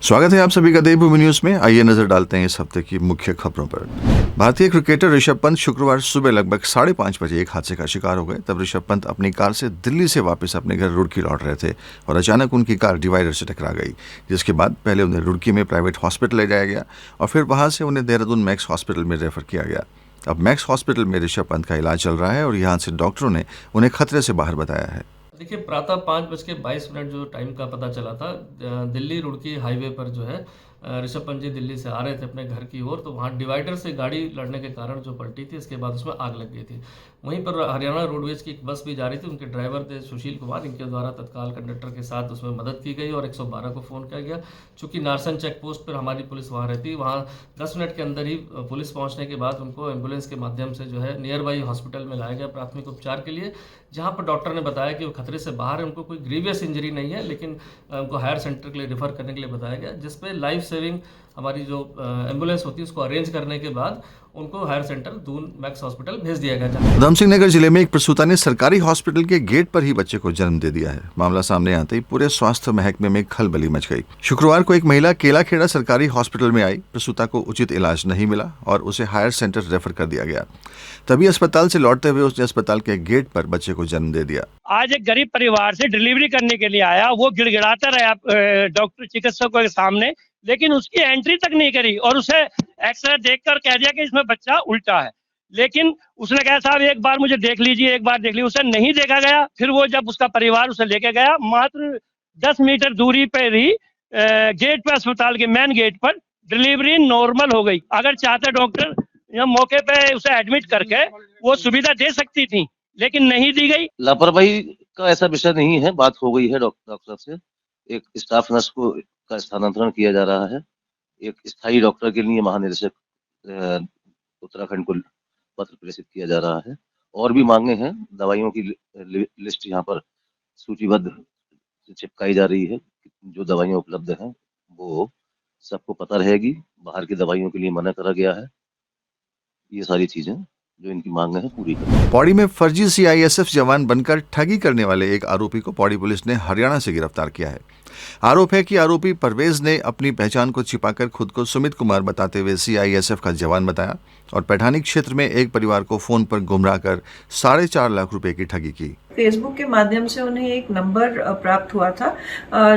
स्वागत है आप सभी का देवभूमि न्यूज में। आइए नजर डालते हैं इस हफ्ते की मुख्य खबरों पर। भारतीय क्रिकेटर ऋषभ पंत शुक्रवार सुबह लगभग 5:30 बजे एक हादसे का शिकार हो गए। तब ऋषभ पंत अपनी कार से दिल्ली से वापस अपने घर रुड़की लौट रहे थे और अचानक उनकी कार डिवाइडर से टकरा गई, जिसके बाद पहले उन्हें रुड़की में प्राइवेट हॉस्पिटल ले जाया गया और फिर वहां से उन्हें देहरादून मैक्स हॉस्पिटल में रेफर किया गया। अब मैक्स हॉस्पिटल में ऋषभ पंत का इलाज चल रहा है और यहाँ से डॉक्टरों ने उन्हें खतरे से बाहर बताया है। देखिए, प्रातः 5:22 जो टाइम का पता चला था, दिल्ली रुड़की हाईवे पर जो है ऋषभ पंत जी दिल्ली से आ रहे थे अपने घर की ओर, तो वहाँ डिवाइडर से गाड़ी लड़ने के कारण जो पलटी थी, इसके बाद उसमें आग लग गई थी। वहीं पर हरियाणा रोडवेज की एक बस भी जा रही थी, उनके ड्राइवर थे सुशील कुमार, इनके द्वारा तत्काल कंडक्टर के साथ उसमें मदद की गई और 112 को फ़ोन किया गया। चूँकि नारसन चेक पोस्ट पर हमारी पुलिस वहाँ रहती, वहाँ 10 मिनट के अंदर ही पुलिस पहुँचने के बाद उनको एम्बुलेंस के माध्यम से जो है नियर बाई हॉस्पिटल में लाया गया प्राथमिक उपचार के लिए, जहाँ पर डॉक्टर ने बताया कि वो खतरे से बाहर है, उनको कोई ग्रीवियस इंजरी नहीं है, लेकिन उनको हायर सेंटर के लिए रेफर करने के लिए बताया गया, जिसपे लाइफ सेविंग हमारी जो एम्बुलेंस होती है उसको अरेंज करने के बाद उनको higher centre Doon Max hospital भेज दिया गया। उधमसिंह नगर जिले में एक प्रसूता ने सरकारी हॉस्पिटल के गेट पर ही बच्चे को जन्म दे दिया है। मामला सामने आते ही पूरे स्वास्थ्य महकमे में खलबली मच गई। शुक्रवार को एक महिला केलाखेड़ा सरकारी हॉस्पिटल में आई। प्रसूता को उचित इलाज नहीं मिला और उसे हायर सेंटर रेफर कर दिया गया। तभी अस्पताल से लौटते हुए उसने अस्पताल के गेट पर बच्चे को जन्म दे दिया। आज एक गरीब परिवार से डिलीवरी करने के लिए आया, वो गिड़गिड़ाता रहा डॉक्टर चिकित्सकों के सामने, लेकिन उसकी एंट्री तक नहीं करी और उसे एक्सरे देखकर कह दिया कि इसमें बच्चा उल्टा है। लेकिन उसने कहा साहब एक बार मुझे देख लीजिए, एक बार देख लीजिए। उसे नहीं देखा गया। फिर वो जब उसका परिवार उसे लेके गया, मात्र 10 मीटर दूरी पर ही गेट पर, अस्पताल के मेन गेट पर डिलीवरी नॉर्मल हो गई। अगर चाहते डॉक्टर मौके पे उसे एडमिट करके वो सुविधा दे सकती थी, लेकिन नहीं दी गई। लापरवाही का ऐसा विषय नहीं है, बात हो गई है डॉक्टर से। एक स्टाफ नर्स को का स्थानांतरण किया जा रहा है। एक स्थायी डॉक्टर के लिए महानिदेशक उत्तराखंड को पत्र प्रेषित किया जा रहा है। और भी मांगे हैं। दवाइयों की लिस्ट यहाँ पर सूचीबद्ध चिपकाई जा रही है। जो दवाइयाँ उपलब्ध हैं वो सबको पता रहेगी। बाहर की दवाइयों के लिए मना करा गया है। ये सारी चीजें जो इनकी मांग है पूरी करें। पौड़ी में फर्जी सीआईएसएफ जवान बनकर ठगी करने वाले एक आरोपी को पौड़ी पुलिस ने हरियाणा से गिरफ्तार किया है। आरोप है कि आरोपी परवेज ने अपनी पहचान को छिपाकर खुद को सुमित कुमार बताते हुए सीआईएसएफ का जवान बताया और पैठानी क्षेत्र में एक परिवार को फोन पर गुमराह कर 4.5 लाख रुपए की ठगी की। फेसबुक के माध्यम से उन्हें एक नंबर प्राप्त हुआ था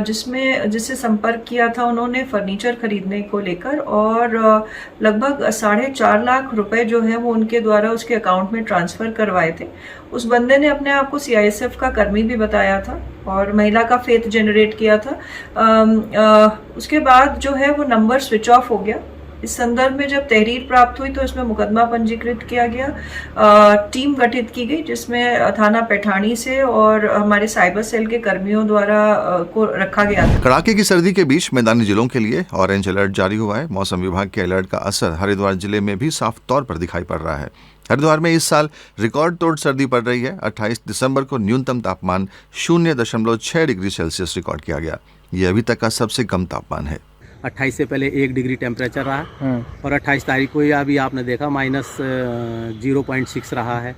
जिससे संपर्क किया था उन्होंने फर्नीचर खरीदने को लेकर, और लगभग 4.5 लाख रुपए जो है वो उनके द्वारा उसके अकाउंट में ट्रांसफर करवाए थे। उस बंदे ने अपने आप को सीआईएसएफ का कर्मी भी बताया था और महिला का फेथ जनरेट किया था। उसके बाद जो है वो नंबर स्विच ऑफ हो गया। इस संदर्भ में जब तहरीर प्राप्त हुई तो इसमें मुकदमा पंजीकृत किया गया। टीम गठित की गई जिसमें थाना पैठानी से और हमारे साइबर सेल के कर्मियों द्वारा को रखा गया था। कड़ाके की सर्दी के बीच मैदानी जिलों के लिए ऑरेंज अलर्ट जारी हुआ है। मौसम विभाग के अलर्ट का असर हरिद्वार जिले में भी साफ तौर पर दिखाई पड़ रहा है। हरिद्वार में इस साल रिकॉर्ड तोड़ सर्दी पड़ रही है। 28 दिसंबर को न्यूनतम तापमान 0.6 डिग्री सेल्सियस रिकॉर्ड किया गया। ये अभी तक का सबसे कम तापमान है। 28 से पहले 1 डिग्री टेम्परेचर रहा और 28 तारीख को अभी आपने देखा -0.6 रहा है।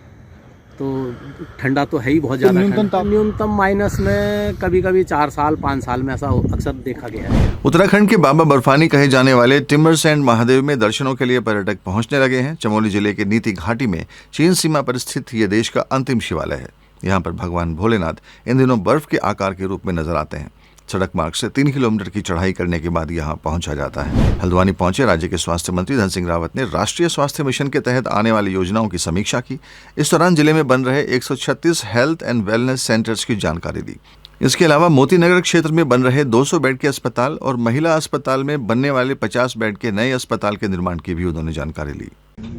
तो ठंडा तो है ही बहुत ज़्यादा। न्यूनतम माइनस में कभी कभी 4 साल 5 साल में ऐसा अक्सर देखा गया है। उत्तराखंड के बाबा बर्फानी कहे जाने वाले टिम्बरसैंड महादेव में दर्शनों के लिए पर्यटक पहुंचने लगे हैं। चमोली जिले के नीति घाटी में चीन सीमा पर स्थित ये देश का अंतिम शिवालय है। यहाँ पर भगवान भोलेनाथ इन दिनों बर्फ के आकार के रूप में नजर आते हैं। सड़क मार्ग से 3 किलोमीटर की चढ़ाई करने के बाद यहाँ पहुंचा जाता है। हल्द्वानी पहुंचे राज्य के स्वास्थ्य मंत्री धन सिंह रावत ने राष्ट्रीय स्वास्थ्य मिशन के तहत आने वाली योजनाओं की समीक्षा की। इस दौरान जिले में बन रहे 136 हेल्थ एंड वेलनेस सेंटर्स की जानकारी दी। इसके अलावा मोती नगर क्षेत्र में बन रहे 200 बेड के अस्पताल और महिला अस्पताल में बनने वाले 50 बेड के नए अस्पताल के निर्माण की भी उन्होंने जानकारी ली।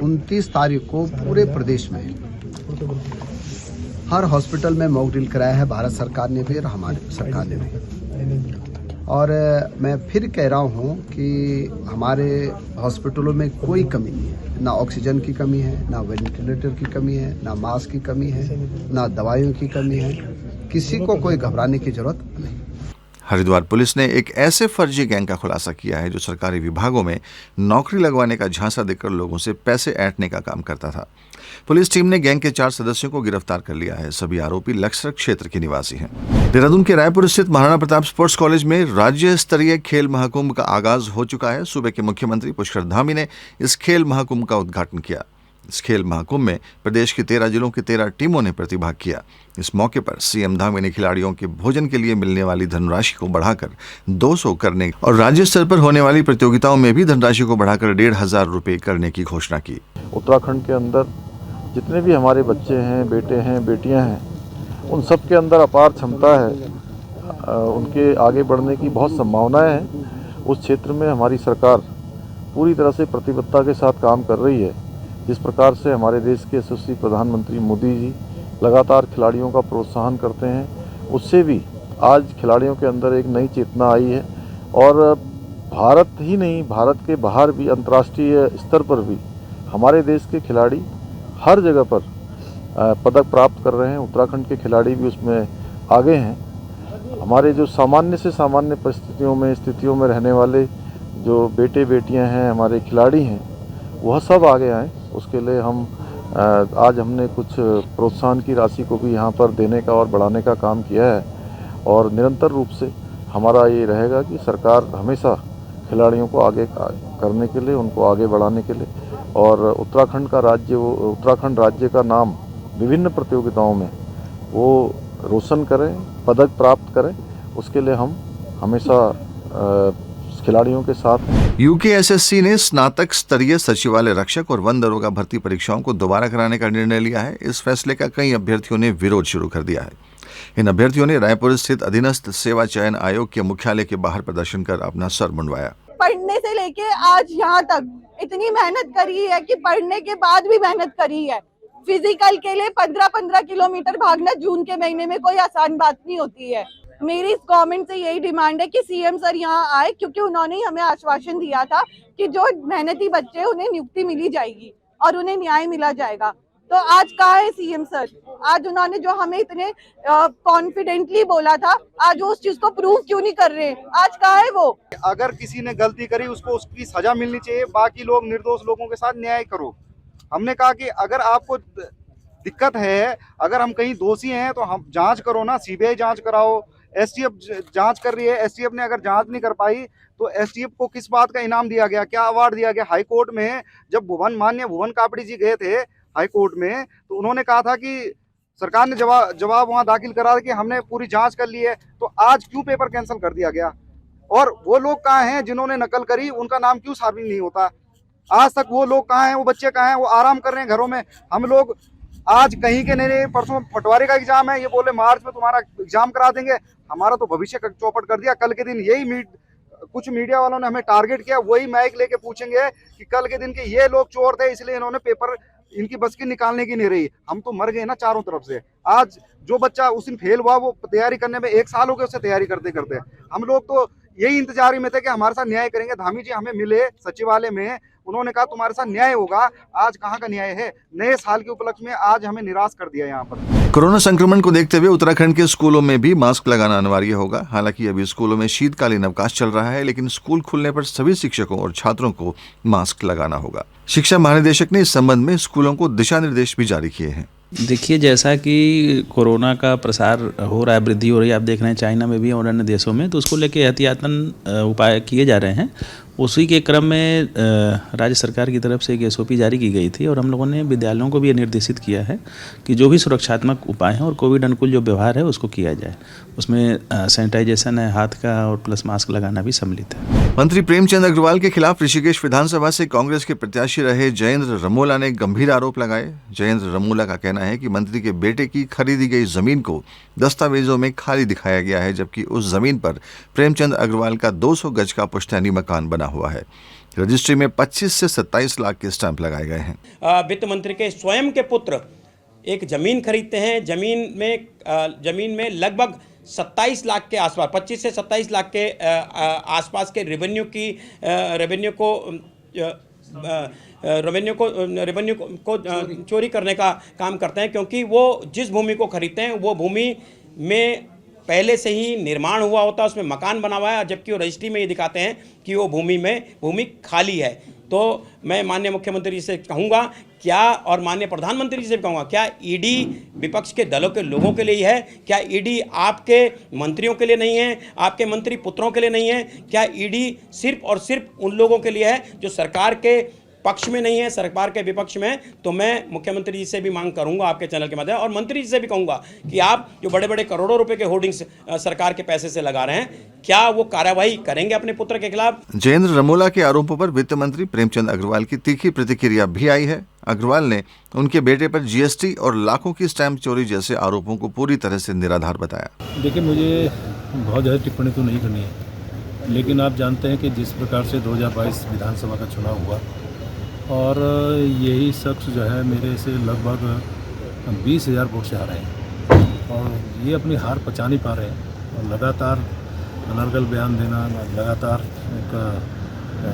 29 तारीख को पूरे प्रदेश में हर हॉस्पिटल में मॉक ड्रिल कराया है भारत सरकार ने भी और हमारी सरकार ने भी। और मैं फिर कह रहा हूँ कि हमारे हॉस्पिटलों में कोई कमी नहीं है। ना ऑक्सीजन की कमी है, ना वेंटिलेटर की कमी है, ना मास्क की कमी है, ना दवाइयों की कमी है। किसी को कोई घबराने की जरूरत नहीं। हरिद्वार पुलिस ने एक ऐसे फर्जी गैंग का खुलासा किया है जो सरकारी विभागों में नौकरी लगवाने का झांसा देकर लोगों से पैसे ऐंठने का काम करता था। पुलिस टीम ने गैंग के 4 सदस्यों को गिरफ्तार कर लिया है। सभी आरोपी लक्सर क्षेत्र के निवासी हैं। देहरादून के रायपुर स्थित महाराणा प्रताप स्पोर्ट्स कॉलेज में राज्य स्तरीय खेल महाकुंभ का आगाज हो चुका है। सूबे के मुख्यमंत्री पुष्कर धामी ने इस खेल महाकुंभ का उद्घाटन किया। इस खेल महाकुंभ में प्रदेश के 13 जिलों की 13 टीमों ने प्रतिभाग किया। इस मौके पर सीएम धामी ने खिलाड़ियों के भोजन के लिए मिलने वाली धनराशि को बढ़ाकर 200 करने और राज्य स्तर पर होने वाली प्रतियोगिताओं में भी धनराशि को बढ़ाकर 1,500 रुपये करने की घोषणा की। उत्तराखंड के अंदर जितने भी हमारे बच्चे हैं, बेटे हैं, बेटियां हैं, उन सब के अंदर अपार क्षमता है। उनके आगे बढ़ने की बहुत संभावनाएं हैं। उस क्षेत्र में हमारी सरकार पूरी तरह से प्रतिबद्धता के साथ काम कर रही है। जिस प्रकार से हमारे देश के यशस्वी प्रधानमंत्री मोदी जी लगातार खिलाड़ियों का प्रोत्साहन करते हैं, उससे भी आज खिलाड़ियों के अंदर एक नई चेतना आई है। और भारत ही नहीं, भारत के बाहर भी, अंतर्राष्ट्रीय स्तर पर भी हमारे देश के खिलाड़ी हर जगह पर पदक प्राप्त कर रहे हैं। उत्तराखंड के खिलाड़ी भी उसमें आगे हैं। हमारे जो सामान्य से सामान्य स्थितियों में रहने वाले जो बेटे बेटियां हैं, हमारे खिलाड़ी हैं, वह सब आगे आए। उसके लिए आज हमने कुछ प्रोत्साहन की राशि को भी यहाँ पर देने का और बढ़ाने का काम किया है। और निरंतर रूप से हमारा ये रहेगा कि सरकार हमेशा खिलाड़ियों को आगे करने के लिए, उनको आगे बढ़ाने के लिए और उत्तराखंड राज्य का नाम विभिन्न प्रतियोगिताओं में वो रोशन करें, पदक प्राप्त करें, उसके लिए हम हमेशा खिलाड़ियों के साथ हैं। यूकेएसएससी ने स्नातक स्तरीय सचिवालय रक्षक और वन दरोगा भर्ती परीक्षाओं को दोबारा कराने का निर्णय लिया है। इस फैसले का कई अभ्यर्थियों ने विरोध शुरू कर दिया है। इन अभ्यर्थियों ने रायपुर स्थित अधीनस्थ सेवा चयन आयोग के मुख्यालय के बाहर प्रदर्शन कर अपना सर मुंडवाया। पढ़ने से लेके आज यहाँ तक इतनी मेहनत करी है कि पढ़ने के बाद भी मेहनत करी है। फिजिकल के लिए 15-15 किलोमीटर भागना जून के महीने में कोई आसान बात नहीं होती है। मेरी इस गवर्नमेंट से यही डिमांड है कि सीएम सर यहाँ आए, क्योंकि उन्होंने हमें आश्वासन दिया था कि जो मेहनती बच्चे उन्हें नियुक्ति मिली जाएगी और उन्हें न्याय मिला जाएगा। तो आज कहाँ है सीएम सर? आज उन्होंने जो हमें इतने कॉन्फिडेंटली बोला था, आज वो उस चीज को प्रूव क्यों नहीं कर रहे? आज कहाँ है वो? अगर किसी ने गलती करी उसको उसकी सजा मिलनी चाहिए, बाकी लोग निर्दोष लोगों के साथ न्याय करो। हमने कहा कि अगर आपको दिक्कत है, अगर हम कहीं दोषी हैं तो हम जांच करो ना, सीबीआई जांच कराओ। एसटीएफ जांच कर रही है, एसटीएफ ने अगर जांच नहीं कर पाई तो एसटीएफ को किस बात का इनाम दिया गया, क्या अवार्ड दिया गया? हाई कोर्ट में जब माननीय भुवन कापड़ी जी गए थे हाई कोर्ट में, तो उन्होंने कहा था कि सरकार ने जवाब वहां दाखिल करा कि हमने पूरी जांच कर ली है। तो आज क्यों पेपर कैंसिल कर दिया गया? और वो लोग कहाँ हैं जिन्होंने नकल करी, उनका नाम क्यों साबित नहीं होता? आज तक वो लोग कहाँ हैं, वो बच्चे कहाँ हैं? वो आराम कर रहे हैं घरों में। हम लोग आज कहीं के नहीं, परसों पटवारी का एग्जाम है, ये बोले मार्च में तुम्हारा एग्जाम करा देंगे। हमारा तो भविष्य का चौपट कर दिया। कल के दिन यही कुछ मीडिया वालों ने हमें टारगेट किया, वही माइक लेके पूछेंगे कि कल के दिन के ये लोग चोर थे, इसलिए इन्होंने पेपर इनकी बस की निकालने की नहीं रही। हम तो मर गए ना चारों तरफ से। आज जो बच्चा उस दिन फेल हुआ, वो तैयारी करने में 1 साल हो गया उसे तैयारी करते करते। हम लोग तो यही इंतजार में थे कि हमारे साथ न्याय करेंगे। धामी जी हमें मिले सचिवालय में, उन्होंने कहा तुम्हारे साथ न्याय होगा। आज कहाँ का न्याय है? नए साल के उपलक्ष्य में आज हमें निराश कर दिया यहाँ पर। कोरोना संक्रमण को देखते हुए उत्तराखंड के स्कूलों में भी मास्क लगाना अनिवार्य होगा। हालांकि अभी स्कूलों में शीतकालीन अवकाश चल रहा है, लेकिन स्कूल खुलने पर सभी शिक्षकों और छात्रों को मास्क लगाना होगा। शिक्षा महानिदेशक ने इस संबंध में स्कूलों को दिशा निर्देश भी जारी किए हैं। देखिए, जैसा कि कोरोना का प्रसार हो रहा है, वृद्धि हो रही है, आप देख रहे हैं चाइना में भी और अन्य देशों में, तो उसको लेके एहतियातन उपाय किए जा रहे हैं। उसी के क्रम में राज्य सरकार की तरफ से एक SOP जारी की गई थी और हम लोगों ने विद्यालयों को भी ये निर्देशित किया है कि जो भी सुरक्षात्मक उपाय हैं और कोविड अनुकूल जो व्यवहार है उसको किया जाए। उसमें सैनिटाइजेशन है, हाथ का और प्लस मास्क लगाना भी सम्मिलित है। मंत्री प्रेमचंद अग्रवाल के खिलाफ ऋषिकेश विधानसभा से कांग्रेस के प्रत्याशी रहे जयेंद्र रमोला ने गंभीर आरोप लगाए। जयेंद्र रमोला का कहना है कि मंत्री के बेटे की खरीदी गई जमीन को दस्तावेजों में खाली दिखाया गया है, जबकि उस जमीन पर प्रेमचंद अग्रवाल का 200 गज का पुश्तैनी मकान बना हुआ है। रजिस्ट्री में 25 से 27 लाख के स्टैंप लगाए गए हैं। वित्त मंत्री के स्वयं के पुत्र एक जमीन खरीदते हैं। जमीन में लगभग 27 लाख के आसपास, 25 से 27 लाख के आसपास के रेवेन्यू को चोरी करने का काम करते हैं, क्योंकि वो जिस भूमि को खरीदते हैं वो भूमि में पहले से ही निर्माण हुआ होता है, उसमें मकान बना हुआ है, जबकि वो रजिस्ट्री में ये दिखाते हैं कि वो भूमि खाली है। तो मैं माननीय मुख्यमंत्री जी से कहूँगा क्या, और माननीय प्रधानमंत्री जी से भी कहूँगा, क्या ईडी विपक्ष के दलों के लोगों के लिए ही है? क्या ईडी आपके मंत्रियों के लिए नहीं है, आपके मंत्री पुत्रों के लिए नहीं है? क्या ईडी सिर्फ और सिर्फ उन लोगों के लिए है जो सरकार के पक्ष में नहीं है, सरकार के विपक्ष में? तो मैं मुख्यमंत्री जी से भी मांग करूंगा आपके चैनल के माध्यम, और मंत्री जी से भी कहूंगा कि आप जो बड़े बड़े करोड़ों रुपए के होर्डिंग्स सरकार के पैसे से लगा रहे हैं, क्या वो कार्रवाई करेंगे अपने पुत्र के खिलाफ? जयेंद्र रमोला के आरोपों पर वित्त मंत्री प्रेमचंद अग्रवाल की तीखी प्रतिक्रिया भी आई है। अग्रवाल ने उनके बेटे पर जीएसटी और लाखों की स्टैंप चोरी जैसे आरोपों को पूरी तरह से निराधार बताया। देखिए, मुझे बहुत ज़्यादा टिप्पणी तो नहीं करनी है, लेकिन आप जानते हैं कि जिस प्रकार से 2022 विधानसभा का चुनाव हुआ और यही शख्स जो है मेरे से लगभग 20,000 वोट से हारे हैं, और ये अपनी हार पचा नहीं पा रहे हैं, और लगातार अनर्गल बयान देना, लगातार एक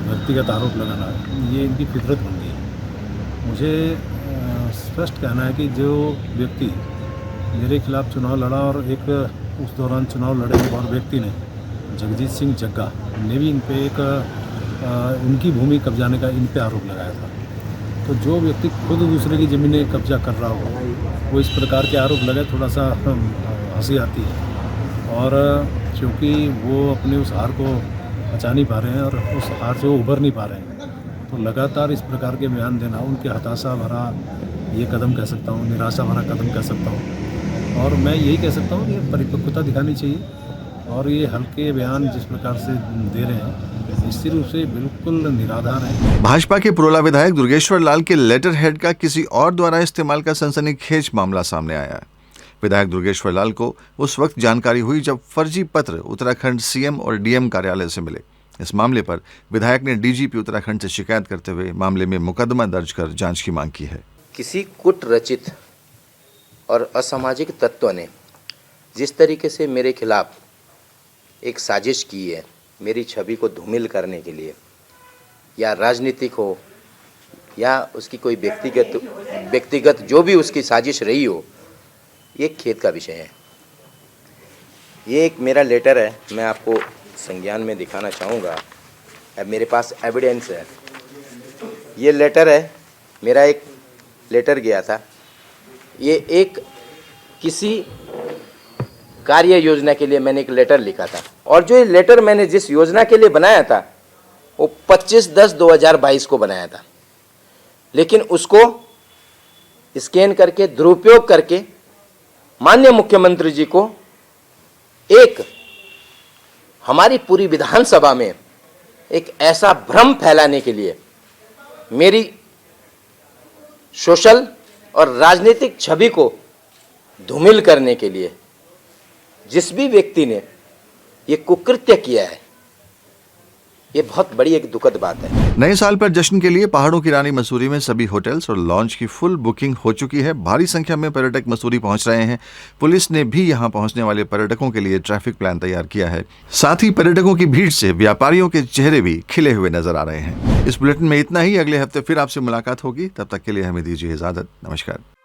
व्यक्तिगत आरोप लगाना, ये इनकी फितरत बन गई है। मुझे स्पष्ट कहना है कि जो व्यक्ति मेरे खिलाफ चुनाव लड़ा, और एक उस दौरान चुनाव लड़े एक और व्यक्ति ने, जगजीत सिंह जग्गा ने भी इन पे एक उनकी भूमि कब्जाने का इन पे आरोप लगाया था। तो जो व्यक्ति खुद दूसरे की ज़मीनें कब्जा कर रहा हो, वो इस प्रकार के आरोप लगाए, थोड़ा सा हंसी आती है। और क्योंकि वो अपने उस हार को बचा नहीं पा रहे हैं और उस हार से वो उभर नहीं पा रहे हैं, तो लगातार इस प्रकार के बयान देना उनके हताशा भरा ये कदम कह सकता हूँ, निराशा भरा कदम कह सकता हूँ। और मैं यही कह सकता हूँ कि परिपक्वता दिखानी चाहिए, और ये हल्के बयान जिस प्रकार से दे रहे हैं निश्चित रूप से बिल्कुल निराधार है। भाजपा के पुरोला विधायक दुर्गेश्वर लाल के लेटर हेड का किसी और द्वारा इस्तेमाल का सनसनीखेज मामला सामने आया है। विधायक दुर्गेश्वर लाल को उस वक्त जानकारी हुई जब फर्जी पत्र उत्तराखंड सीएम और डीएम कार्यालय से मिले। इस मामले पर विधायक ने डीजीपी उत्तराखंड से शिकायत करते हुए मामले में मुकदमा दर्ज कर जांच की मांग की है। किसी कुट रचित और असामाजिक तत्व ने जिस तरीके से मेरे खिलाफ एक साजिश की है, मेरी छवि को धूमिल करने के लिए, या राजनीतिक हो या उसकी कोई व्यक्तिगत जो भी उसकी साजिश रही हो, ये खेद का विषय है। ये एक मेरा लेटर है, मैं आपको संज्ञान में दिखाना चाहूँगा। अब मेरे पास एविडेंस है। ये लेटर है, मेरा एक लेटर गया था, ये एक किसी कार्य योजना के लिए मैंने एक लेटर लिखा था, और जो ये लेटर मैंने जिस योजना के लिए बनाया था वो 25/10/2022 को बनाया था, लेकिन उसको स्कैन करके दुरुपयोग करके माननीय मुख्यमंत्री जी को एक हमारी पूरी विधानसभा में एक ऐसा भ्रम फैलाने के लिए, मेरी सोशल और राजनीतिक छवि को धूमिल करने के लिए जिस भी व्यक्ति ने ये कुकृत्य किया है, ये बहुत बड़ी एक दुखद बात है। नए साल पर जश्न के लिए पहाड़ों की रानी मसूरी में सभी होटल्स और लॉन्ज की फुल बुकिंग हो चुकी है। भारी संख्या में पर्यटक मसूरी पहुंच रहे हैं। पुलिस ने भी यहां पहुंचने वाले पर्यटकों के लिए ट्रैफिक प्लान तैयार किया है। साथ ही पर्यटकों की भीड़ से व्यापारियों के चेहरे भी खिले हुए नजर आ रहे हैं। इस बुलेटिन में इतना ही। अगले हफ्ते फिर आपसे मुलाकात होगी, तब तक के लिए हमें दीजिए इजाजत। नमस्कार।